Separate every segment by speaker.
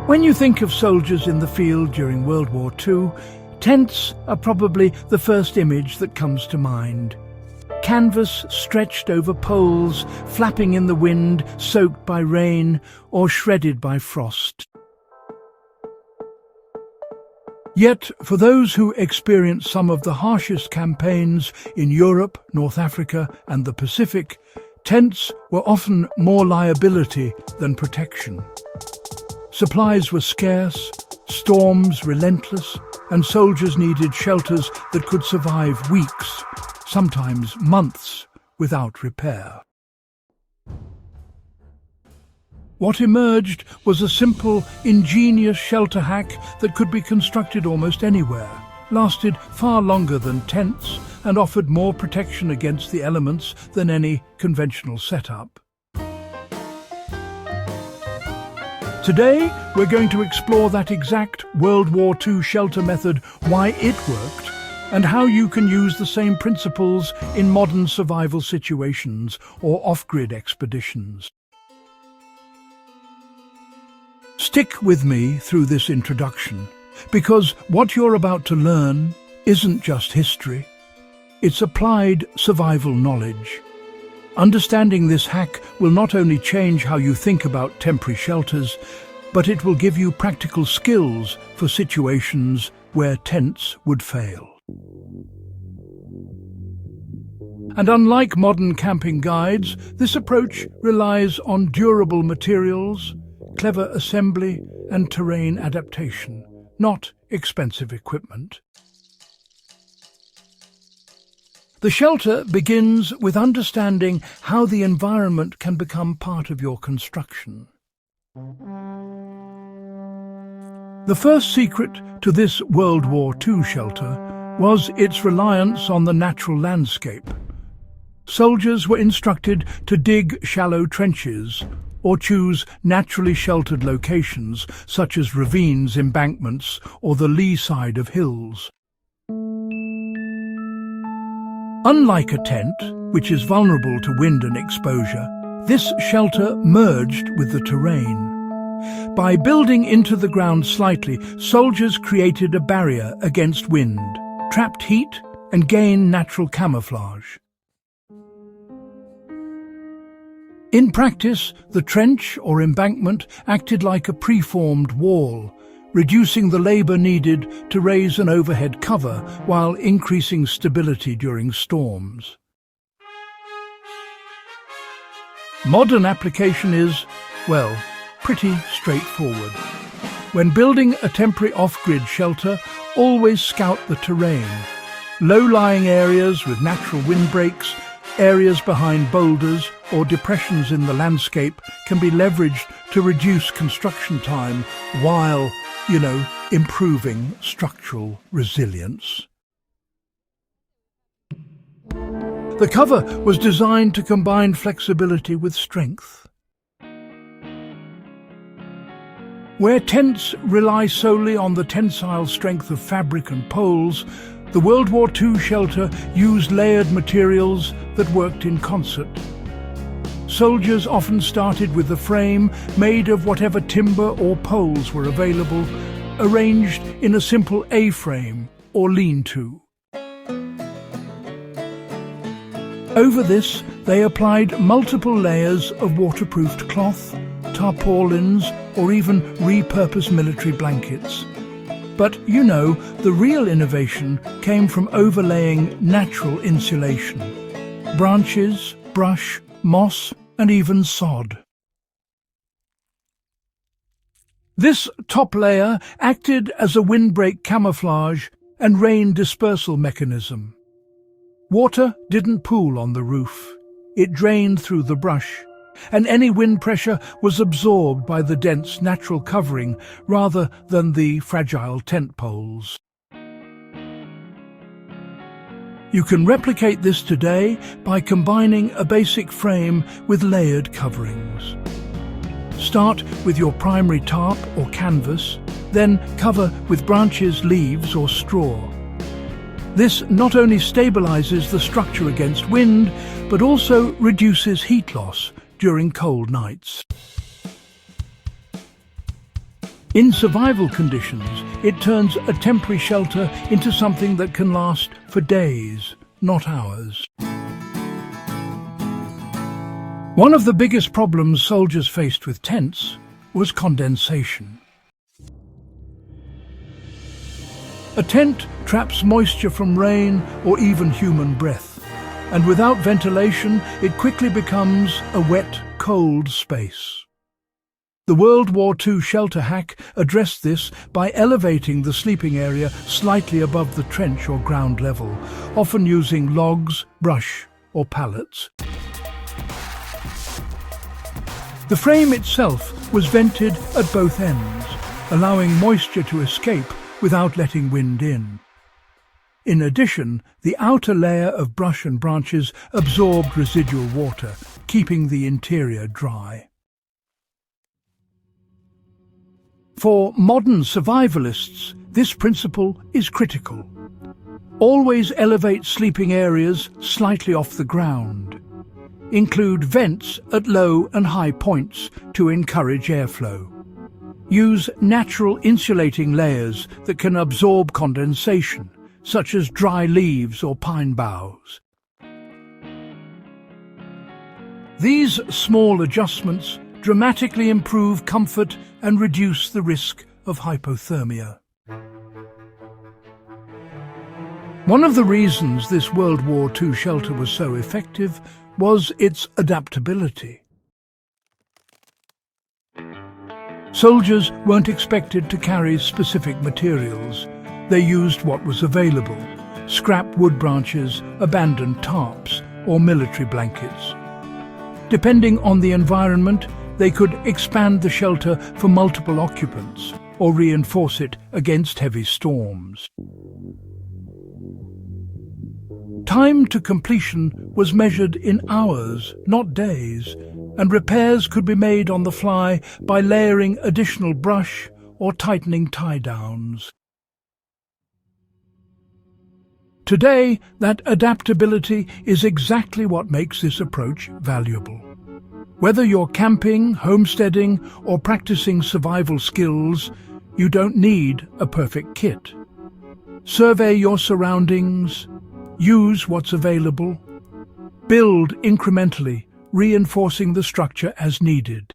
Speaker 1: When you think of soldiers in the field during World War II, tents are probably the first image that comes to mind. Canvas stretched over poles, flapping in the wind, soaked by rain or shredded by frost. Yet, for those who experienced some of the harshest campaigns in Europe, North Africa and the Pacific, tents were often more liability than protection. Supplies were scarce, storms relentless, and soldiers needed shelters that could survive weeks, sometimes months, without repair. What emerged was a simple, ingenious shelter hack that could be constructed almost anywhere, lasted far longer than tents, and offered more protection against the elements than any conventional setup. Today, we're going to explore that exact World War II shelter method, why it worked, and how you can use the same principles in modern survival situations or off-grid expeditions. Stick with me through this introduction, because what you're about to learn isn't just history. It's applied survival knowledge. Understanding this hack will not only change how you think about temporary shelters, but it will give you practical skills for situations where tents would fail. And unlike modern camping guides, this approach relies on durable materials, clever assembly and terrain adaptation, not expensive equipment. The shelter begins with understanding how the environment can become part of your construction. The first secret to this World War II shelter was its reliance on the natural landscape. Soldiers were instructed to dig shallow trenches or choose naturally sheltered locations such as ravines, embankments, or the lee side of hills. Unlike a tent, which is vulnerable to wind and exposure, this shelter merged with the terrain. By building into the ground slightly, soldiers created a barrier against wind, trapped heat, and gained natural camouflage. In practice, the trench or embankment acted like a preformed wall, reducing the labor needed to raise an overhead cover while increasing stability during storms. Modern application is, well, pretty straightforward. When building a temporary off-grid shelter, always scout the terrain. Low-lying areas with natural windbreaks, areas behind boulders or depressions in the landscape can be leveraged to reduce construction time while, improving structural resilience. The cover was designed to combine flexibility with strength. Where tents rely solely on the tensile strength of fabric and poles, the World War II shelter used layered materials that worked in concert. Soldiers often started with a frame made of whatever timber or poles were available, arranged in a simple A-frame or lean-to. Over this, they applied multiple layers of waterproofed cloth, tarpaulins, or even repurposed military blankets. But the real innovation came from overlaying natural insulation. Branches, brush, moss, and even sod. This top layer acted as a windbreak camouflage and rain dispersal mechanism. Water didn't pool on the roof. It drained through the brush, and any wind pressure was absorbed by the dense natural covering rather than the fragile tent poles. You can replicate this today by combining a basic frame with layered coverings. Start with your primary tarp or canvas, then cover with branches, leaves or straw. This not only stabilizes the structure against wind, but also reduces heat loss during cold nights. In survival conditions, it turns a temporary shelter into something that can last for days, not hours. One of the biggest problems soldiers faced with tents was condensation. A tent traps moisture from rain or even human breath, and without ventilation, it quickly becomes a wet, cold space. The World War II shelter hack addressed this by elevating the sleeping area slightly above the trench or ground level, often using logs, brush, or pallets. The frame itself was vented at both ends, allowing moisture to escape without letting wind in. In addition, the outer layer of brush and branches absorbed residual water, keeping the interior dry. For modern survivalists, this principle is critical. Always elevate sleeping areas slightly off the ground. Include vents at low and high points to encourage airflow. Use natural insulating layers that can absorb condensation, such as dry leaves or pine boughs. These small adjustments dramatically improve comfort and reduce the risk of hypothermia. One of the reasons this World War II shelter was so effective was its adaptability. Soldiers weren't expected to carry specific materials. They used what was available: scrap wood branches, abandoned tarps, or military blankets. Depending on the environment, they could expand the shelter for multiple occupants or reinforce it against heavy storms. Time to completion was measured in hours, not days, and repairs could be made on the fly by layering additional brush or tightening tie-downs. Today, that adaptability is exactly what makes this approach valuable. Whether you're camping, homesteading, or practicing survival skills, you don't need a perfect kit. Survey your surroundings, use what's available, build incrementally, reinforcing the structure as needed.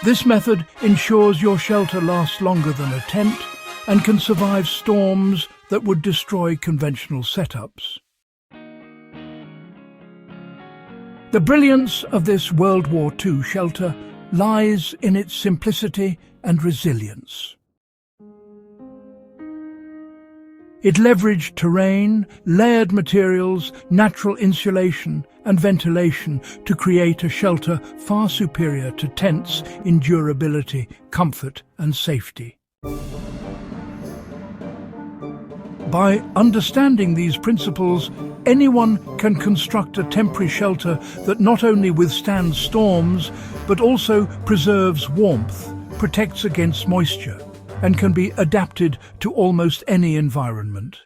Speaker 1: This method ensures your shelter lasts longer than a tent and can survive storms that would destroy conventional setups. The brilliance of this World War II shelter lies in its simplicity and resilience. It leveraged terrain, layered materials, natural insulation and ventilation to create a shelter far superior to tents in durability, comfort and safety. By understanding these principles, anyone can construct a temporary shelter that not only withstands storms, but also preserves warmth, protects against moisture, and can be adapted to almost any environment.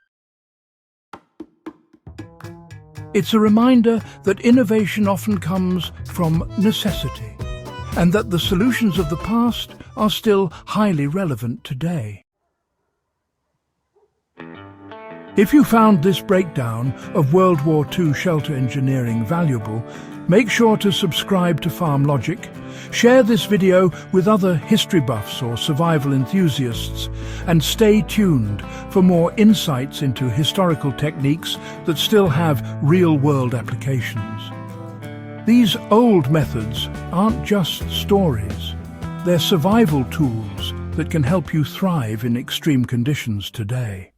Speaker 1: It's a reminder that innovation often comes from necessity, and that the solutions of the past are still highly relevant today. If you found this breakdown of World War II shelter engineering valuable, make sure to subscribe to Farm Logic, share this video with other history buffs or survival enthusiasts, and stay tuned for more insights into historical techniques that still have real-world applications. These old methods aren't just stories, they're survival tools that can help you thrive in extreme conditions today.